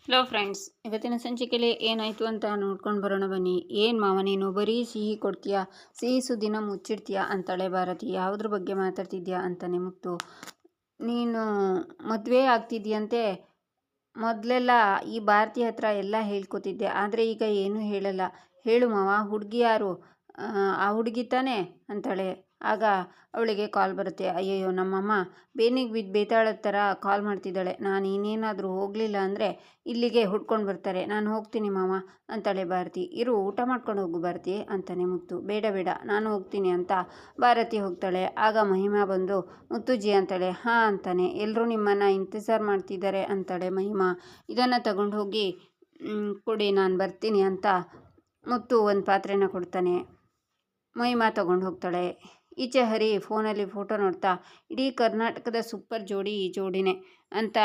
Hello friends, ಇವತ್ತಿನ ಸಂಚಿಕೆಯಲ್ಲಿ ಏನಾಯಿತು ಅಂತ ನೋಡ್ಕೊಂಡು ಬರೋಣ ಬನ್ನಿ. ಏನು ಮಾವ ನೀನು ಬರೀ ಸಿಹಿ ಕೊಡ್ತೀಯಾ, ಸಿಹಿ ಸುದ್ದಿನ ಮುಚ್ಚಿಡ್ತೀಯಾ ಅಂತಾಳೆ ಭಾರತಿ. ಯಾವುದ್ರ ಬಗ್ಗೆ ಮಾತಾಡ್ತಿದ್ಯಾ ಅಂತಾನೆ ಮುತ್ತು. ನೀನು ಮದುವೆ ಆಗ್ತಿದ್ಯಂತೆ. ಮೊದಲೆಲ್ಲ ಈ ಭಾರತಿ ಹತ್ರ ಎಲ್ಲ ಹೇಳ್ಕೊತಿದ್ದೆ, ಆದರೆ ಈಗ ಏನೂ ಹೇಳಲ್ಲ. ಹೇಳು ಮಾವ, ಹುಡುಗಿ ಯಾರು? ಆ ಹುಡುಗಿ ತಾನೇ ಅಂತಾಳೆ. ಆಗ ಅವಳಿಗೆ ಕಾಲ್ ಬರುತ್ತೆ. ಅಯ್ಯಯ್ಯೋ, ನಮ್ಮಮ್ಮ ಬೇನಿಗೆ ಬಿದ್ದು ಬೇತಾಳದ ಥರ ಕಾಲ್ ಮಾಡ್ತಿದ್ದಾಳೆ. ನಾನು ಇನ್ನೇನಾದರೂ ಹೋಗಲಿಲ್ಲ ಅಂದರೆ ಇಲ್ಲಿಗೆ ಹುಡ್ಕೊಂಡು ಬರ್ತಾರೆ. ನಾನು ಹೋಗ್ತೀನಿ ಮಾವ ಅಂತಾಳೆ ಭಾರತಿ. ಇರು, ಊಟ ಮಾಡ್ಕೊಂಡು ಹೋಗು ಭಾರತಿ ಅಂತಾನೆ ಮುತ್ತು. ಬೇಡ ಬೇಡ, ನಾನು ಹೋಗ್ತೀನಿ ಅಂತ ಭಾರತಿ ಹೋಗ್ತಾಳೆ. ಆಗ ಮಹಿಮಾ ಬಂದು ಮುತ್ತುಜ್ಜಿ ಅಂತಾಳೆ. ಹಾಂ ಅಂತಾನೆ. ಎಲ್ಲರೂ ನಿಮ್ಮನ್ನು ಇಂತಜಾರು ಮಾಡ್ತಿದ್ದಾರೆ ಅಂತಾಳೆ ಮಹಿಮಾ. ಇದನ್ನು ತಗೊಂಡು ಹೋಗಿ ಕೊಡಿ, ನಾನು ಬರ್ತೀನಿ ಅಂತ ಮುತ್ತು ಒಂದು ಪಾತ್ರೆನ ಕೊಡ್ತಾನೆ. ಮಹಿಮಾ ತಗೊಂಡು ಹೋಗ್ತಾಳೆ. ಈಚೆ ಹರಿ ಫೋನಲ್ಲಿ ಫೋಟೋ ನೋಡ್ತಾ, ಇಡೀ ಕರ್ನಾಟಕದ ಸೂಪರ್ ಜೋಡಿ ಈ ಜೋಡಿನೇ ಅಂತ.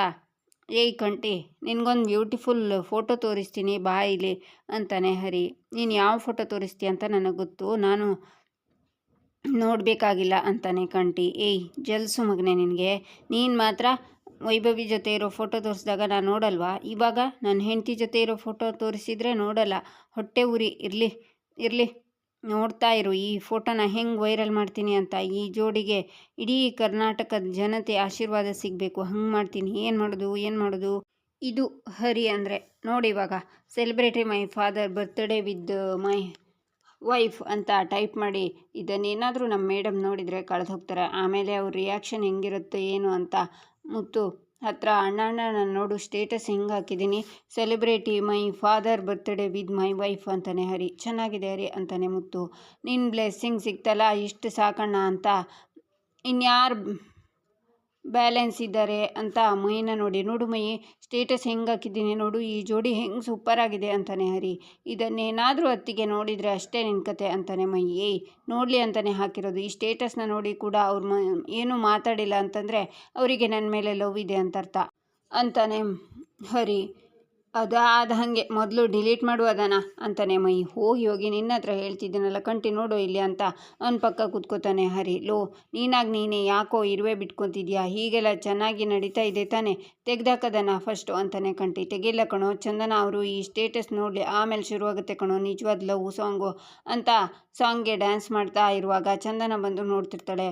ಏಯ್ ಕಂಟಿ, ನಿನಗೊಂದು ಬ್ಯೂಟಿಫುಲ್ ಫೋಟೋ ತೋರಿಸ್ತೀನಿ ಬಾ ಇಲ್ಲಿ ಅಂತಾನೆ ಹರಿ. ನೀನು ಯಾವ ಫೋಟೋ ತೋರಿಸ್ತೀಯ ಅಂತ ನನಗೆ ಗೊತ್ತು, ನಾನು ನೋಡಬೇಕಾಗಿಲ್ಲ ಅಂತಾನೆ ಕಂಟಿ. ಏಯ್ ಜಲ್ಸು ಮಗನೆ, ನಿನಗೆ ನೀನು ಮಾತ್ರ ವೈಭವಿ ಜೊತೆ ಇರೋ ಫೋಟೋ ತೋರಿಸಿದಾಗ ನಾನು ನೋಡಲ್ವಾ? ಇವಾಗ ನನ್ನ ಹೆಂಡತಿ ಜೊತೆ ಇರೋ ಫೋಟೋ ತೋರಿಸಿದರೆ ನೋಡಲ್ಲ. ಹೊಟ್ಟೆ ಉರಿ. ಇರಲಿ ಇರಲಿ, ನೋಡ್ತಾ ಇರು ಈ ಫೋಟೋನ ಹೆಂಗೆ ವೈರಲ್ ಮಾಡ್ತೀನಿ ಅಂತ. ಈ ಜೋಡಿಗೆ ಇಡೀ ಕರ್ನಾಟಕದ ಜನತೆ ಆಶೀರ್ವಾದ ಸಿಗಬೇಕು, ಹಂಗೆ ಮಾಡ್ತೀನಿ. ಏನು ಮಾಡೋದು? ಇದು ಹರಿ ಅಂದರೆ ನೋಡಿ, ಇವಾಗ celebrity my father birthday with my wife ಅಂತ ಟೈಪ್ ಮಾಡಿ ಇದನ್ನೇನಾದರೂ ನಮ್ಮ ಮೇಡಮ್ ನೋಡಿದರೆ ಕಳೆದು ಹೋಗ್ತಾರೆ. ಆಮೇಲೆ ಅವ್ರ ರಿಯಾಕ್ಷನ್ ಹೆಂಗಿರುತ್ತೆ ಏನು ಅಂತ. ಮುತ್ತು ಹತ್ರ ಅಣ್ಣ ನಾನು ನೋಡು ಸ್ಟೇಟಸ್ ಹೆಂಗೆ ಹಾಕಿದ್ದೀನಿ, celebrity my father birthday with my wife ಅಂತಾನೆ ಹರಿ. ಚೆನ್ನಾಗಿದೆ ಹರಿ ಅಂತಾನೆ ಮುತ್ತು. ನಿನ್ನ ಬ್ಲೆಸ್ಸಿಂಗ್ ಸಿಗ್ತಲ್ಲ, ಇಷ್ಟು ಸಾಕಣ್ಣ ಅಂತ. ಇನ್ಯಾರು ಬ್ಯಾಲೆನ್ಸ್ ಇದ್ದಾರೆ ಅಂತ ಮೈನ ನೋಡಿ. ನೋಡು ಮೈ, ಸ್ಟೇಟಸ್ ಹೆಂಗೆ ಹಾಕಿದ್ದೀನಿ ನೋಡು, ಈ ಜೋಡಿ ಹೆಂಗೆ ಸೂಪರ್ ಆಗಿದೆ ಅಂತಾನೆ ಹರಿ. ಇದನ್ನೇನಾದರೂ ಅತ್ತಿಗೆ ನೋಡಿದರೆ ಅಷ್ಟೇ ನಿನ್ನ ಕತೆ ಅಂತಾನೆ ಮೈ. ಏಯ್ ನೋಡಲಿ ಅಂತಾನೆ ಹಾಕಿರೋದು. ಈ ಸ್ಟೇಟಸ್ನ ನೋಡಿ ಕೂಡ ಅವ್ರು ಏನೂ ಮಾತಾಡಿಲ್ಲ ಅಂತಂದರೆ ಅವರಿಗೆ ನನ್ನ ಮೇಲೆ ಲವ್ ಇದೆ ಅಂತ ಅರ್ಥ ಅಂತಾನೆ ಹರಿ. ಅದಾದ ಹಾಗೆ ಮೊದಲು ಡಿಲೀಟ್ ಮಾಡು ಅದನ್ನು ಅಂತಾನೆ ಮೈ. ಹೋಗಿ ನಿನ್ನ ಹತ್ರ ಹೇಳ್ತಿದ್ದೀನಲ್ಲ ಕಂಟಿ, ನೋಡು ಇಲ್ಲಿ ಅಂತ ಅವನ ಪಕ್ಕ ಕೂತ್ಕೋತಾನೆ ಹರಿ. ಲೋ, ನೀನೇ ಯಾಕೋ ಇರುವೆ ಬಿಟ್ಕೊತಿದ್ಯಾ? ಹೀಗೆಲ್ಲ ಚೆನ್ನಾಗಿ ನಡೀತಾ ಇದೆ ತಾನೆ, ತೆಗ್ದಾಕದನ ಫಸ್ಟು ಅಂತಾನೆ ಕಂಟಿ. ತೆಗಿಲ್ಲ ಕಣೋ, ಚಂದನ ಅವರು ಈ ಸ್ಟೇಟಸ್ ನೋಡಲಿ, ಆಮೇಲೆ ಶುರುವಾಗುತ್ತೆ ಕಣೋ ನಿಜವಾದ ಲವ್ ಸಾಂಗು ಅಂತ ಸಾಂಗ್ಗೆ ಡ್ಯಾನ್ಸ್ ಮಾಡ್ತಾ ಇರುವಾಗ ಚಂದನ ಬಂದು ನೋಡ್ತಿರ್ತಾಳೆ.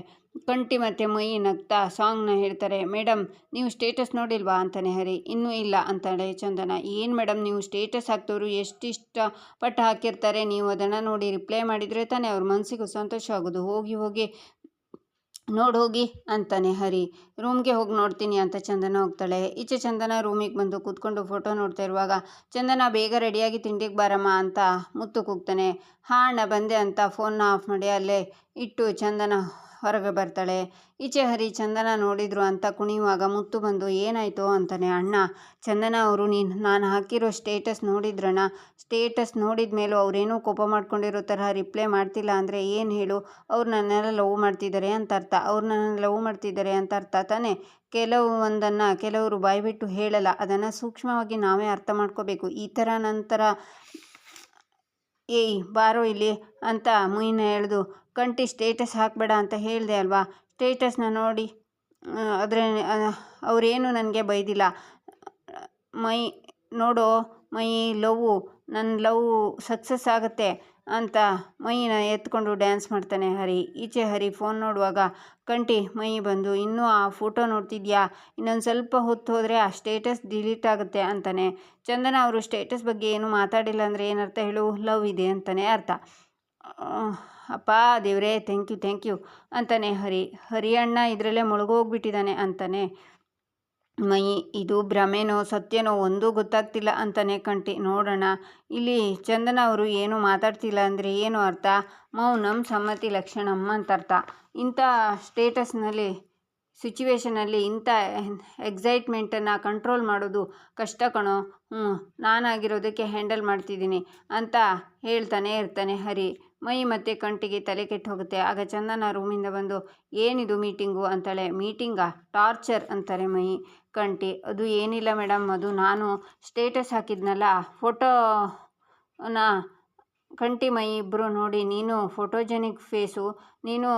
ಕಂಟಿ ಮತ್ತು ಮೈ ನಗ್ತಾ ಸಾಂಗ್ನ ಹೇಳ್ತಾರೆ. ಮೇಡಮ್, ನೀವು ಸ್ಟೇಟಸ್ ನೋಡಿಲ್ವಾ ಅಂತಾನೆ ಹರಿ. ಇನ್ನೂ ಇಲ್ಲ ಅಂತಾಳೆ ಚಂದನ. ಏನು ಮೇಡಮ್, ನೀವು ಸ್ಟೇಟಸ್ ಹಾಕ್ತವ್ರು ಇಷ್ಟಪಟ್ಟು ಹಾಕಿರ್ತಾರೆ, ನೀವು ಅದನ್ನು ನೋಡಿ ರಿಪ್ಲೈ ಮಾಡಿದರೆ ತಾನೇ ಅವ್ರ ಮನಸ್ಸಿಗೂ ಸಂತೋಷ ಆಗೋದು. ಹೋಗಿ ಹೋಗಿ ಅಂತಾನೆ ಹರಿ. ರೂಮ್ಗೆ ಹೋಗಿ ನೋಡ್ತೀನಿ ಅಂತ ಚಂದನ ಹೋಗ್ತಾಳೆ. ಈಚೆ ಚಂದನ ರೂಮಿಗೆ ಬಂದು ಕೂತ್ಕೊಂಡು ಫೋಟೋ ನೋಡ್ತಾ ಇರುವಾಗ ಚಂದನ ಬೇಗ ರೆಡಿಯಾಗಿ ತಿಂಡಿಗೆ ಬಾರಮ್ಮ ಅಂತ ಮುತ್ತು ಕೂಗ್ತಾನೆ. ಹಾಂ ಅಣ್ಣ ಬಂದೆ ಅಂತ ಫೋನ್ನ ಆಫ್ ಮಾಡಿ ಅಲ್ಲೇ ಇಟ್ಟು ಚಂದನ ಹೊರಗೆ ಬರ್ತಾಳೆ. ಈಚೆ ಹರಿ ಚಂದನ ನೋಡಿದ್ರು ಅಂತ ಕುಣಿಯುವಾಗ ಮುತ್ತು ಬಂದು ಏನಾಯಿತು ಅಂತಾನೆ. ಅಣ್ಣ, ಚಂದನ ಅವರು ನಾನು ಹಾಕಿರೋ ಸ್ಟೇಟಸ್ ನೋಡಿದ್ರಣ್ಣ. ಸ್ಟೇಟಸ್ ನೋಡಿದ ಮೇಲೂ ಅವರೇನೂ ಕೋಪ ಮಾಡ್ಕೊಂಡಿರೋ ತರಹ ರಿಪ್ಲೈ ಮಾಡ್ತಿಲ್ಲ ಅಂದರೆ ಏನು ಹೇಳು? ಅವ್ರು ನನ್ನೆಲ್ಲ ಲವ್ ಮಾಡ್ತಿದ್ದಾರೆ ಅಂತ ಅರ್ಥ. ಅವ್ರು ನನ್ನನ್ನು ಲವ್ ಮಾಡ್ತಿದ್ದಾರೆ ಅಂತ ಅರ್ಥ ತಾನೇ. ಕೆಲವರು ಬಾಯ್ಬಿಟ್ಟು ಹೇಳಲ್ಲ, ಅದನ್ನು ಸೂಕ್ಷ್ಮವಾಗಿ ನಾವೇ ಅರ್ಥ ಮಾಡ್ಕೋಬೇಕು. ಈ ಥರ ನಂತರ ಏಯ್ ಬಾರೋ ಇಲ್ಲಿ ಅಂತ ಮುಯಿನ ಎಳೆದು, ಕಂಟಿ ಸ್ಟೇಟಸ್ ಹಾಕಬೇಡ ಅಂತ ಹೇಳಿದೆ ಅಲ್ವಾ? ಸ್ಟೇಟಸ್ನ ನೋಡಿ ಆದರೆ ಅವರೇನು ನನಗೆ ಬೈದಿಲ್ಲ. ಮೈ ನೋಡೋ ಮೈ, ನನ್ನ ಲವ್ ಸಕ್ಸಸ್ ಆಗುತ್ತೆ ಅಂತ ಮೈನ ಎತ್ಕೊಂಡು ಡ್ಯಾನ್ಸ್ ಮಾಡ್ತಾನೆ ಹರಿ. ಈಚೆ ಹರಿ ಫೋನ್ ನೋಡುವಾಗ ಕಂಟಿ ಮೈ ಬಂದು, ಇನ್ನೂ ಆ ಫೋಟೋ ನೋಡ್ತಿದ್ಯಾ? ಇನ್ನೊಂದು ಸ್ವಲ್ಪ ಹೊತ್ತು ಹೋದರೆ ಆ ಸ್ಟೇಟಸ್ ಡಿಲೀಟ್ ಆಗುತ್ತೆ ಅಂತಾನೆ. ಚಂದನ ಅವರು ಸ್ಟೇಟಸ್ ಬಗ್ಗೆ ಏನು ಮಾತಾಡಿಲ್ಲ ಅಂದರೆ ಏನರ್ಥ ಹೇಳು? ಲವ್ ಇದೆ ಅಂತಾನೆ ಅರ್ಥ. ಅಪ್ಪ ದೇವ್ರೇ, ಥ್ಯಾಂಕ್ ಯು ಅಂತಾನೆ ಹರಿ ಅಣ್ಣ ಇದರಲ್ಲೇ ಮುಳುಗೋಗ್ಬಿಟ್ಟಿದ್ದಾನೆ ಅಂತಾನೆ ಮೈ. ಇದು ಭ್ರಮೆನೋ ಸತ್ಯನೋ ಒಂದೂ ಗೊತ್ತಾಗ್ತಿಲ್ಲ ಅಂತಾನೆ ಕಂಟಿ. ನೋಡೋಣ, ಇಲ್ಲಿ ಚಂದನ ಅವರು ಏನು ಮಾತಾಡ್ತಿಲ್ಲ ಅಂದರೆ ಏನು ಅರ್ಥ? ಮೌನಂ ಸಮ್ಮತಿ ಲಕ್ಷಣಂ ಅಂತ ಅರ್ಥ. ಇಂಥ ಸ್ಟೇಟಸ್ನಲ್ಲಿ ಸಿಚುವೇಷನಲ್ಲಿ ಇಂಥ ಎಕ್ಸೈಟ್ಮೆಂಟನ್ನು ಕಂಟ್ರೋಲ್ ಮಾಡೋದು ಕಷ್ಟ ಕಣೋ. ನಾನಾಗಿರೋದಕ್ಕೆ ಹ್ಯಾಂಡಲ್ ಮಾಡ್ತಿದ್ದೀನಿ ಅಂತ ಹೇಳ್ತಾನೆ ಇರ್ತಾನೆ ಹರಿ. ಮೈ ಮತ್ತು ಕಂಟಿಗೆ ತಲೆ ಕೆಟ್ಟು ಹೋಗುತ್ತೆ. ಆಗ ಚಂದನ ರೂಮಿಂದ ಬಂದು, ಏನಿದು ಮೀಟಿಂಗು ಅಂತಾಳೆ. ಮೀಟಿಂಗಾ? ಟಾರ್ಚರ್ ಅಂತಾರೆ ಮೈ. ಕಂಟಿ, ಅದು ಏನಿಲ್ಲ ಮೇಡಮ್, ಅದು ನಾನು ಸ್ಟೇಟಸ್ ಹಾಕಿದ್ನಲ್ಲ ಫೋಟೋನ ಕಂಟಿ ಮೈ ಇಬ್ಬರು ನೋಡಿ, ನೀನು ಫೋಟೋಜೆನಿಕ್ ಫೇಸು, ನೀನು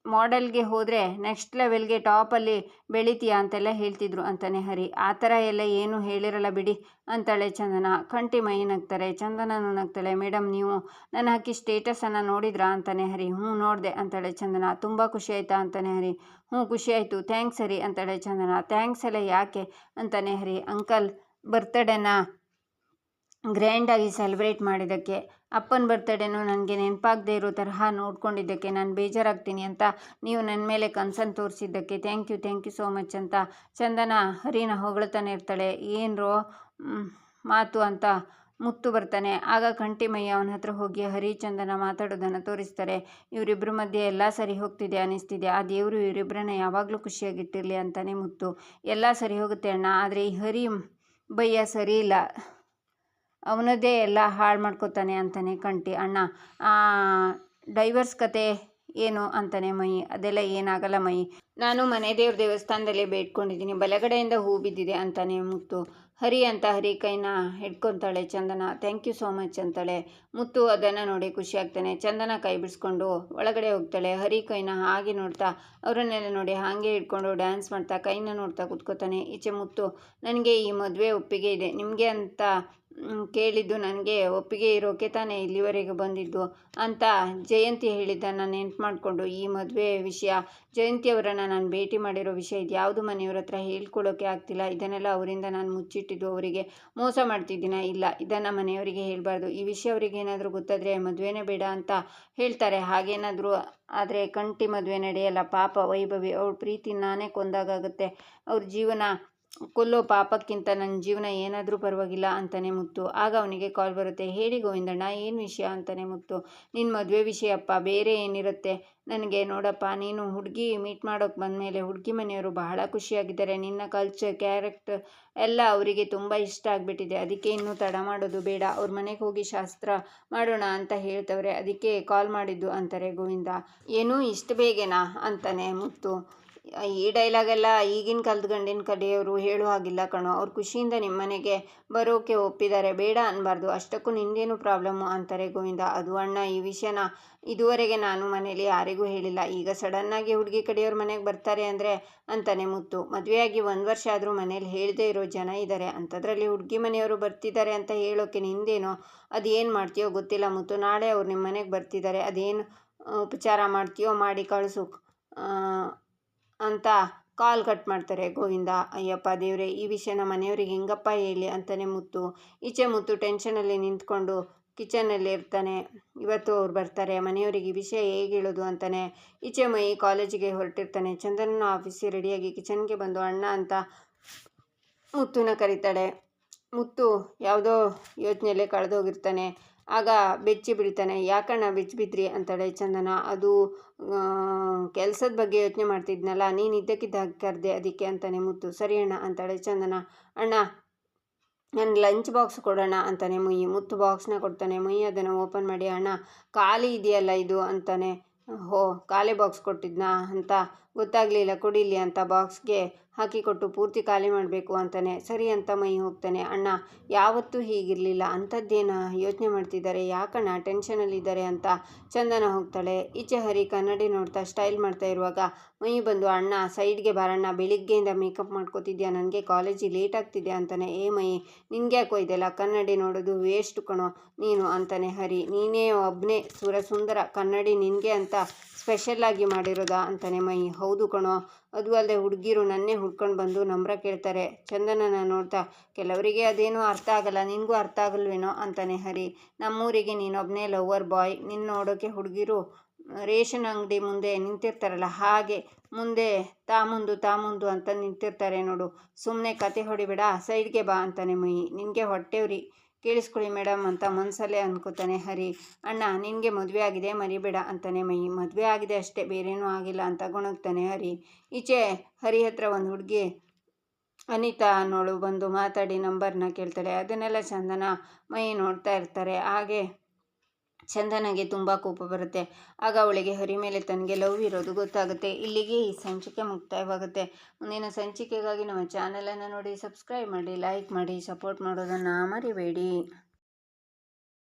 ಮಾಡೆಲ್ಗೆ ಹೋದರೆ ನೆಕ್ಸ್ಟ್ ಲೆವೆಲ್ಗೆ ಟಾಪಲ್ಲಿ ಬೆಳಿತೀಯ ಅಂತೆಲ್ಲ ಹೇಳ್ತಿದ್ರು ಅಂತಾನೆ ಹರಿ. ಆ ಥರ ಎಲ್ಲ ಏನೂ ಹೇಳಿರಲ್ಲ ಬಿಡಿ ಅಂತಾಳೆ ಚಂದನ. ಕಂಠಿ ಮೈ ನಗ್ತಾರೆ, ಚಂದನನು ನಗ್ತಾಳೆ. ಮೇಡಮ್ ನೀವು ನಾನು ಹಾಕಿ ಸ್ಟೇಟಸನ್ನು ನೋಡಿದ್ರಾ ಅಂತಾನೆ ಹರಿ. ಹ್ಞೂ ನೋಡಿದೆ ಅಂತಾಳೆ ಚಂದನ. ತುಂಬ ಖುಷಿ ಆಯಿತಾ ಅಂತಾನೆ ಹರಿ. ಹ್ಞೂ ಖುಷಿ ಆಯಿತು, ಥ್ಯಾಂಕ್ಸ್ ಹರಿ ಅಂತಾಳೆ ಚಂದನ. ಥ್ಯಾಂಕ್ಸ್ ಎಲ್ಲ ಯಾಕೆ ಅಂತಾನೆ ಹರಿ. ಅಂಕಲ್ ಬರ್ತ್ಡೇನ ಗ್ರ್ಯಾಂಡಾಗಿ ಸೆಲೆಬ್ರೇಟ್ ಮಾಡಿದ್ದಕ್ಕೆ, ಅಪ್ಪನ ಬರ್ತಡೇನೂ ನನಗೆ ನೆನಪಾಗದೇ ಇರೋ ತರಹ ನೋಡ್ಕೊಂಡಿದ್ದಕ್ಕೆ ನಾನು ಬೇಜಾರಾಗ್ತೀನಿ ಅಂತ ನೀವು ನನ್ನ ಮೇಲೆ ಕನ್ಸರ್ನ್ ತೋರಿಸಿದ್ದಕ್ಕೆ ಥ್ಯಾಂಕ್ ಯು ಸೋ ಮಚ್ ಅಂತ ಚಂದನ ಹರಿನ ಹೊಗಳ್ತಾನೆ ಇರ್ತಾಳೆ. ಏನರೋ ಮಾತು ಅಂತ ಮುತ್ತು ಬರ್ತಾನೆ. ಆಗ ಕಂಠಿಮಯ್ಯ ಅವನ ಹತ್ರ ಹೋಗಿ ಹರಿ ಚಂದನ ಮಾತಾಡೋದನ್ನು ತೋರಿಸ್ತಾರೆ. ಇವರಿಬ್ಬರ ಮಧ್ಯೆ ಎಲ್ಲ ಸರಿ ಹೋಗ್ತಿದೆ ಅನ್ನಿಸ್ತಿದೆ. ಆ ದೇವರು ಇವರಿಬ್ಬರನ್ನ ಯಾವಾಗಲೂ ಖುಷಿಯಾಗಿಟ್ಟಿರಲಿ ಅಂತಾನೆ ಮುತ್ತು. ಎಲ್ಲ ಸರಿ ಹೋಗುತ್ತೆ ಅಣ್ಣ, ಆದರೆ ಈ ಹರಿ ಬಯ್ಯ ಸರಿ ಇಲ್ಲ, ಅವನದ್ದೇ ಎಲ್ಲ ಹಾಳು ಮಾಡ್ಕೋತಾನೆ ಅಂತಾನೆ ಕಂಠಿ. ಅಣ್ಣ ಡೈವರ್ಸ್ ಕತೆ ಏನು ಅಂತಾನೆ ಮೈ. ಅದೆಲ್ಲ ಏನಾಗಲ್ಲ ಮೈ, ನಾನು ಮನೆ ದೇವ್ರ ದೇವಸ್ಥಾನದಲ್ಲೇ ಬೇಡ್ಕೊಂಡಿದ್ದೀನಿ, ಬಲಗಡೆಯಿಂದ ಹೂ ಬಿದ್ದಿದೆ ಅಂತಾನೆ ಮುತ್ತು. ಹರಿ ಅಂತ ಹರಿ ಕೈನ ಹಿಡ್ಕೊತಾಳೆ ಚಂದನ. ಥ್ಯಾಂಕ್ ಯು ಸೋ ಮಚ್ ಅಂತಾಳೆ. ಮುತ್ತು ಅದನ್ನು ನೋಡಿ ಖುಷಿ ಆಗ್ತಾನೆ. ಚಂದನ ಕೈ ಬಿಡಿಸ್ಕೊಂಡು ಒಳಗಡೆ ಹೋಗ್ತಾಳೆ. ಹರಿ ಕೈನ ಹಾಗೆ ನೋಡ್ತಾ ಅವರನ್ನೆಲ್ಲ ನೋಡಿ ಹಾಗೆ ಹಿಡ್ಕೊಂಡು ಡ್ಯಾನ್ಸ್ ಮಾಡ್ತಾ ಕೈನ ನೋಡ್ತಾ ಕೂತ್ಕೋತಾನೆ. ಈಚೆ ಮುತ್ತು, ನನಗೆ ಈ ಮದುವೆ ಒಪ್ಪಿಗೆ ಇದೆ, ನಿಮಗೆ ಅಂತ ಕೇಳಿದ್ದು, ನನಗೆ ಒಪ್ಪಿಗೆ ಇರೋಕೆ ತಾನೇ ಇಲ್ಲಿವರೆಗೆ ಬಂದಿದ್ದು ಅಂತ ಜಯಂತಿ ಹೇಳಿದ್ದನ್ನು ನೆನ್ಪು ಮಾಡಿಕೊಂಡು ಈ ಮದುವೆ ವಿಷಯ, ಜಯಂತಿಯವರನ್ನು ನಾನು ಭೇಟಿ ಮಾಡಿರೋ ವಿಷಯ ಇದ್ಯಾವುದು ಮನೆಯವ್ರ ಹತ್ರ ಹೇಳ್ಕೊಳ್ಳೋಕೆ ಆಗ್ತಿಲ್ಲ. ಇದನ್ನೆಲ್ಲ ಅವರಿಂದ ನಾನು ಮುಚ್ಚಿಟ್ಟಿದ್ದು, ಅವರಿಗೆ ಮೋಸ ಮಾಡ್ತಿದ್ದೀನ? ಇಲ್ಲ, ಇದನ್ನು ಮನೆಯವರಿಗೆ ಹೇಳಬಾರ್ದು. ಈ ವಿಷಯ ಅವರಿಗೆ ಏನಾದರೂ ಗೊತ್ತಾದರೆ ಮದುವೆನೇ ಬೇಡ ಅಂತ ಹೇಳ್ತಾರೆ. ಹಾಗೇನಾದರೂ ಆದರೆ ಕಂಠಿ ಮದುವೆ ನಡೆಯಲ್ಲ. ಪಾಪ ವೈಭವಿ, ಅವಳ ಪ್ರೀತಿ ನಾನೇ ಕೊಂದಾಗುತ್ತೆ. ಅವ್ರ ಜೀವನ ಕೊಲ್ಲೋ ಪಾಪಕ್ಕಿಂತ ನನ್ನ ಜೀವನ ಏನಾದರೂ ಪರವಾಗಿಲ್ಲ ಅಂತಾನೆ ಮುತ್ತು. ಆಗ ಅವನಿಗೆ ಕಾಲ್ ಬರುತ್ತೆ. ಹೇಳಿ ಗೋವಿಂದಣ್ಣ, ಏನು ವಿಷಯ ಅಂತಾನೆ ಮುತ್ತು. ನಿನ್ನ ಮದುವೆ ವಿಷಯಪ್ಪ, ಬೇರೆ ಏನಿರುತ್ತೆ ನನಗೆ. ನೋಡಪ್ಪ, ನೀನು ಹುಡುಗಿ ಮೀಟ್ ಮಾಡೋಕ್ಕೆ ಬಂದಮೇಲೆ ಹುಡುಗಿ ಮನೆಯವರು ಬಹಳ ಖುಷಿಯಾಗಿದ್ದಾರೆ. ನಿನ್ನ ಕಲ್ಚರ್, ಕ್ಯಾರೆಕ್ಟರ್ ಎಲ್ಲ ಅವರಿಗೆ ತುಂಬ ಇಷ್ಟ ಆಗಿಬಿಟ್ಟಿದೆ. ಅದಕ್ಕೆ ಇನ್ನೂ ತಡ ಮಾಡೋದು ಬೇಡ, ಅವ್ರ ಮನೆಗೆ ಹೋಗಿ ಶಾಸ್ತ್ರ ಮಾಡೋಣ ಅಂತ ಹೇಳ್ತವ್ರೆ, ಅದಕ್ಕೆ ಕಾಲ್ ಮಾಡಿದ್ದು ಅಂತಾರೆ ಗೋವಿಂದ. ಏನು ಇಷ್ಟು ಬೇಗನಾ ಅಂತಾನೆ ಮುತ್ತು. ಈ ಡೈಲಾಗೆಲ್ಲ ಈಗಿನ ಕಾಲದ ಗಂಡಿನ ಕಡೆಯವರು ಹೇಳೋ ಹಾಗಿಲ್ಲ ಕಣೋ. ಅವ್ರು ಖುಷಿಯಿಂದ ನಿಮ್ಮ ಮನೆಗೆ ಬರೋಕೆ ಒಪ್ಪಿದ್ದಾರೆ, ಬೇಡ ಅನ್ನಬಾರ್ದು. ಅಷ್ಟಕ್ಕೂ ನಿಂದೇನು ಪ್ರಾಬ್ಲಮ್ಮು ಅಂತಾರೆ ಗೋವಿಂದ. ಅದು ಅಣ್ಣ, ಈ ವಿಷಯನ ಇದುವರೆಗೆ ನಾನು ಮನೇಲಿ ಯಾರಿಗೂ ಹೇಳಿಲ್ಲ. ಈಗ ಸಡನ್ನಾಗಿ ಹುಡುಗಿ ಕಡೆಯವ್ರ ಮನೆಗೆ ಬರ್ತಾರೆ ಅಂದರೆ ಅಂತಾನೆ ಮುತ್ತು. ಮದುವೆಯಾಗಿ 1 ವರ್ಷ ಆದರೂ ಮನೇಲಿ ಹೇಳದೇ ಇರೋ ಜನ ಇದ್ದಾರೆ, ಅಂಥದ್ರಲ್ಲಿ ಹುಡುಗಿ ಮನೆಯವರು ಬರ್ತಿದ್ದಾರೆ ಅಂತ ಹೇಳೋಕೆ ನಿಂದೇನೋ. ಅದು ಏನು ಮಾಡ್ತೀಯೋ ಗೊತ್ತಿಲ್ಲ ಮುತ್ತು. ನಾಳೆ ಅವ್ರು ನಿಮ್ಮ ಮನೆಗೆ ಬರ್ತಿದ್ದಾರೆ, ಅದೇನು ಉಪಚಾರ ಮಾಡ್ತೀಯೋ ಮಾಡಿ ಕಳಿಸು ಅಂತ ಕಾಲ್ ಕಟ್ ಮಾಡ್ತಾರೆ ಗೋವಿಂದ. ಅಯ್ಯಪ್ಪ ದೇವ್ರೆ, ಈ ವಿಷಯನ ಮನೆಯವ್ರಿಗೆ ಹೆಂಗಪ್ಪ ಹೇಳಿ ಅಂತಾನೆ ಮುತ್ತು. ಈಚೆ ಮುತ್ತು ಟೆನ್ಷನಲ್ಲಿ ನಿಂತ್ಕೊಂಡು ಕಿಚನಲ್ಲಿ ಇರ್ತಾನೆ. ಇವತ್ತು ಅವ್ರು ಬರ್ತಾರೆ, ಮನೆಯವರಿಗೆ ಈ ವಿಷಯ ಹೇಗೆ ಹೇಳೋದು ಅಂತಾನೆ. ಈಚೆ ಮೈ ಕಾಲೇಜಿಗೆ ಹೊರಟಿರ್ತಾನೆ. ಚಂದನ ಆಫೀಸಿಗೆ ರೆಡಿಯಾಗಿ ಕಿಚನ್ಗೆ ಬಂದು ಅಣ್ಣ ಅಂತ ಮುತ್ತುನ ಕರೀತಾಳೆ. ಮುತ್ತು ಯಾವುದೋ ಯೋಚನೆಯಲ್ಲೇ ಕಳೆದೋಗಿರ್ತಾನೆ. ಆಗ ಬೆಚ್ಚಿ ಬೀಳ್ತಾನೆ. ಯಾಕಣ್ಣ ಬಿದ್ರಿ ಅಂತಾಳೆ ಚಂದನ. ಅದು ಕೆಲಸದ ಬಗ್ಗೆ ಯೋಚನೆ ಮಾಡ್ತಿದ್ನಲ್ಲ, ನೀನು ಇದ್ದಕ್ಕಿದ್ದಾಗ ಕರೆದೆ ಅದಕ್ಕೆ ಅಂತಾನೆ ಮುತ್ತು. ಸರಿ ಅಣ್ಣ ಅಂತಾಳೆ ಚಂದನ. ಅಣ್ಣ ನನ್ನ ಲಂಚ್ ಬಾಕ್ಸ್ ಕೊಡೋಣ ಅಂತಾನೆ ಮುಯ್ಯಿ. ಮುತ್ತು ಬಾಕ್ಸ್ನ ಕೊಡ್ತಾನೆ. ಮುಯ್ಯಿ ಅದನ್ನು ಓಪನ್ ಮಾಡಿ, ಅಣ್ಣ ಖಾಲಿ ಇದೆಯಲ್ಲ ಇದು ಅಂತಾನೆ. ಹೋ, ಖಾಲಿ ಬಾಕ್ಸ್ ಕೊಟ್ಟಿದ್ನಾ ಅಂತ ಗೊತ್ತಾಗಲಿಲ್ಲ, ಕೊಡಿಲಿ ಅಂತ ಬಾಕ್ಸ್ಗೆ ಹಾಕಿಕೊಟ್ಟು ಪೂರ್ತಿ ಖಾಲಿ ಮಾಡಬೇಕು ಅಂತಾನೆ. ಸರಿ ಅಂತ ಮೈ ಹೋಗ್ತಾನೆ. ಅಣ್ಣ ಯಾವತ್ತೂ ಹೀಗಿರಲಿಲ್ಲ, ಅಂಥದ್ದೇನ ಯೋಚನೆ ಮಾಡ್ತಿದ್ದಾರೆ, ಯಾಕಣ್ಣ ಟೆನ್ಷನಲ್ಲಿದ್ದಾರೆ ಅಂತ ಚಂದನ ಹೋಗ್ತಾಳೆ. ಈಚೆ ಹರಿ ಕನ್ನಡಿ ನೋಡ್ತಾ ಸ್ಟೈಲ್ ಮಾಡ್ತಾ ಇರುವಾಗ ಮೈ ಬಂದು, ಅಣ್ಣ ಸೈಡ್ಗೆ ಬಾರಣ್ಣ, ಬೆಳಿಗ್ಗೆಯಿಂದ ಮೇಕಪ್ ಮಾಡ್ಕೋತಿದ್ಯಾ, ನನಗೆ ಕಾಲೇಜಿಗೆ ಲೇಟ್ ಆಗ್ತಿದೆ ಅಂತಾನೆ. ಏ ಮೈ, ನಿನಗೆ ಯಾಕೋ ಇದೆಲ್ಲ ಕನ್ನಡಿ ನೋಡೋದು ವೇಸ್ಟ್ ಕಣೋ ನೀನು ಅಂತಾನೆ ಹರಿ. ನೀನೇ ಒಬ್ಬನೇ ಸುಂದರ ಕನ್ನಡಿ, ನಿನಗೆ ಅಂತ ಸ್ಪೆಷಲ್ಲಾಗಿ ಮಾಡಿರೋದಾ ಅಂತಾನೆ ಮೈ. ಹೌದು ಕಣೋ, ಅದು ಅಲ್ಲದೆ ಹುಡುಗಿರು ನನ್ನೇ ಹುಡ್ಕೊಂಡು ಬಂದು ನಂಬರ ಕೇಳ್ತಾರೆ. ಚಂದನನ ನೋಡ್ತಾ, ಕೆಲವರಿಗೆ ಅದೇನೋ ಅರ್ಥ ಆಗಲ್ಲ, ನಿನಗೂ ಅರ್ಥ ಆಗಲ್ವೇನೋ ಅಂತಾನೆ ಹರಿ. ನಮ್ಮೂರಿಗೆ ನೀನೊಬ್ಬನೇ ಲವರ್ ಬಾಯ್, ನಿನ್ನ ನೋಡೋಕ್ಕೆ ಹುಡುಗಿರು ರೇಷನ್ ಅಂಗಡಿ ಮುಂದೆ ನಿಂತಿರ್ತಾರಲ್ಲ ಹಾಗೆ ಮುಂದೆ ತಾಮುಂದು ಅಂತ ನಿಂತಿರ್ತಾರೆ ನೋಡು. ಸುಮ್ಮನೆ ಕತೆ ಹೊಡಿಬೇಡ, ಸೈಡ್ಗೆ ಬಾ ಅಂತಾನೆ ಮೈ. ನಿನಗೆ ಹೊಟ್ಟೆವ್ರಿ, ಕೇಳಿಸ್ಕೊಳ್ಳಿ ಮೇಡಮ್ ಅಂತ ಮನಸ್ಸಲ್ಲೇ ಅನ್ಕೋತಾನೆ ಹರಿ. ಅಣ್ಣ ನಿನಗೆ ಮದುವೆ ಆಗಿದೆ ಮರಿಬೇಡ ಅಂತಾನೆ ಮೈ. ಮದುವೆ ಆಗಿದೆ ಅಷ್ಟೇ, ಬೇರೇನೂ ಆಗಿಲ್ಲ ಅಂತ ಗೊಣಗ್ತಾನೆ ಹರಿ. ಈಚೆ ಹರಿ ಹತ್ರ ಒಂದು ಹುಡುಗಿ ಅನಿತಾ ಅನ್ನೋಳು ಬಂದು ಮಾತಾಡಿ ನಂಬರ್ನ ಕೇಳ್ತಾಳೆ. ಅದನ್ನೆಲ್ಲ ಚಂದನ ಮೈ ನೋಡ್ತಾ ಇರ್ತಾರೆ. ಹಾಗೆ ಚಂದನಗೆ ತುಂಬ ಕೋಪ ಬರುತ್ತೆ. ಆಗ ಅವಳಿಗೆ ಹರಿ ಮೇಲೆ ತನಗೆ ಲವ್ ಇರೋದು ಗೊತ್ತಾಗುತ್ತೆ. ಇಲ್ಲಿಗೆ ಈ ಸಂಚಿಕೆ ಮುಕ್ತಾಯವಾಗುತ್ತೆ. ಮುಂದಿನ ಸಂಚಿಕೆಗಾಗಿ ನಮ್ಮ ಚಾನಲನ್ನು ನೋಡಿ, ಸಬ್ಸ್ಕ್ರೈಬ್ ಮಾಡಿ, ಲೈಕ್ ಮಾಡಿ, ಸಪೋರ್ಟ್ ಮಾಡೋದನ್ನು ಮರಿಬೇಡಿ.